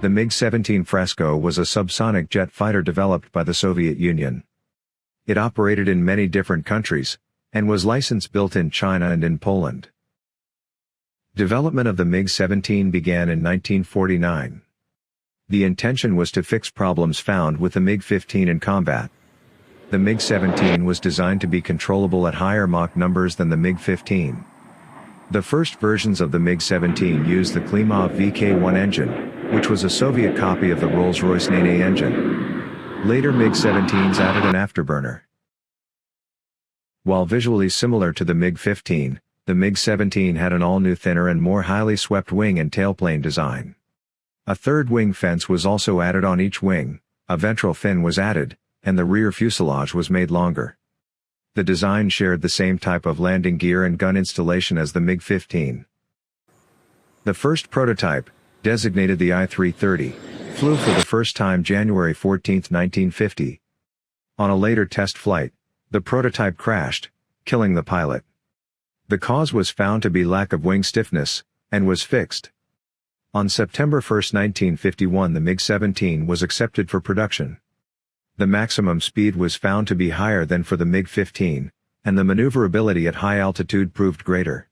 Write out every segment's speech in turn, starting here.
The MiG-17 Fresco was a subsonic jet fighter developed by the Soviet Union. It operated in many different countries, and was license-built in China and in Poland. Development of the MiG-17 began in 1949. The intention was to fix problems found with the MiG-15 in combat. The MiG-17 was designed to be controllable at higher Mach numbers than the MiG-15. The first versions of the MiG-17 used the Klimov VK-1 engine, which was a Soviet copy of the Rolls-Royce Nene engine. Later MiG-17s added an afterburner. While visually similar to the MiG-15, the MiG-17 had an all-new thinner and more highly swept wing and tailplane design. A third wing fence was also added on each wing, a ventral fin was added, and the rear fuselage was made longer. The design shared the same type of landing gear and gun installation as the MiG-15. The first prototype, designated the I-330, flew for the first time January 14, 1950. On a later test flight, the prototype crashed, killing the pilot. The cause was found to be lack of wing stiffness, and was fixed. On September 1, 1951 the MiG-17 was accepted for production. The maximum speed was found to be higher than for the MiG-15, and the maneuverability at high altitude proved greater.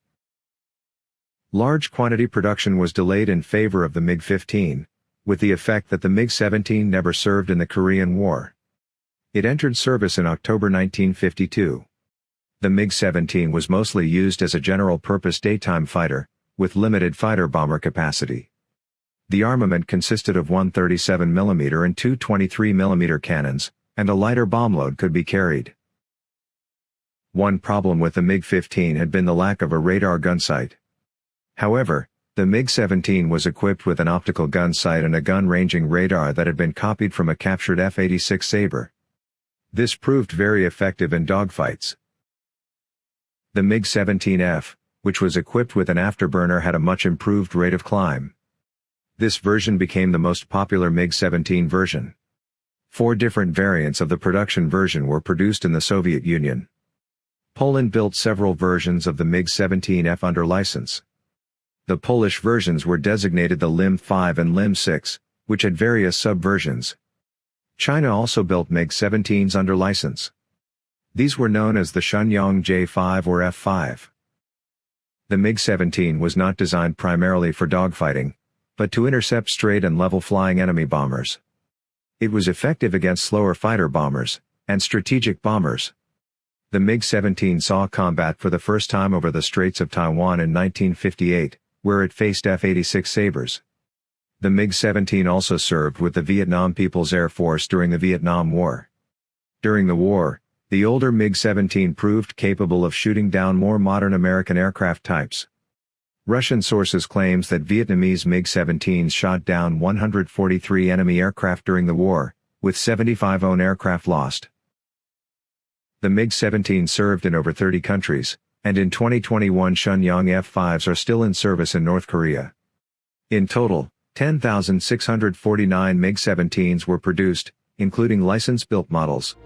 Large quantity production was delayed in favor of the MiG-15, with the effect that the MiG-17 never served in the Korean War. It entered service in October 1952. The MiG-17 was mostly used as a general-purpose daytime fighter, with limited fighter-bomber capacity. The armament consisted of one 37mm and two 23mm cannons, and a lighter bomb load could be carried. One problem with the MiG-15 had been the lack of a radar gun sight. However, the MiG-17 was equipped with an optical gun sight and a gun-ranging radar that had been copied from a captured F-86 Sabre. This proved very effective in dogfights. The MiG-17F, which was equipped with an afterburner, had a much improved rate of climb. This version became the most popular MiG-17 version. 4 different variants of the production version were produced in the Soviet Union. Poland built several versions of the MiG-17F under license. The Polish versions were designated the Lim 5 and Lim 6, which had various sub-versions. China also built MiG-17s under license. These were known as the Shenyang J5 or F5. The MiG-17 was not designed primarily for dogfighting, but to intercept straight and level-flying enemy bombers. It was effective against slower fighter bombers, and strategic bombers. The MiG-17 saw combat for the first time over the Straits of Taiwan in 1958, where it faced F-86 Sabres. The MiG-17 also served with the Vietnam People's Air Force during the Vietnam War. During the war, the older MiG-17 proved capable of shooting down more modern American aircraft types. Russian sources claims that Vietnamese MiG-17s shot down 143 enemy aircraft during the war, with 75 own aircraft lost. The MiG-17 served in over 30 countries, and in 2021 Shenyang F-5s are still in service in North Korea. In total, 10,649 MiG-17s were produced, including license-built models.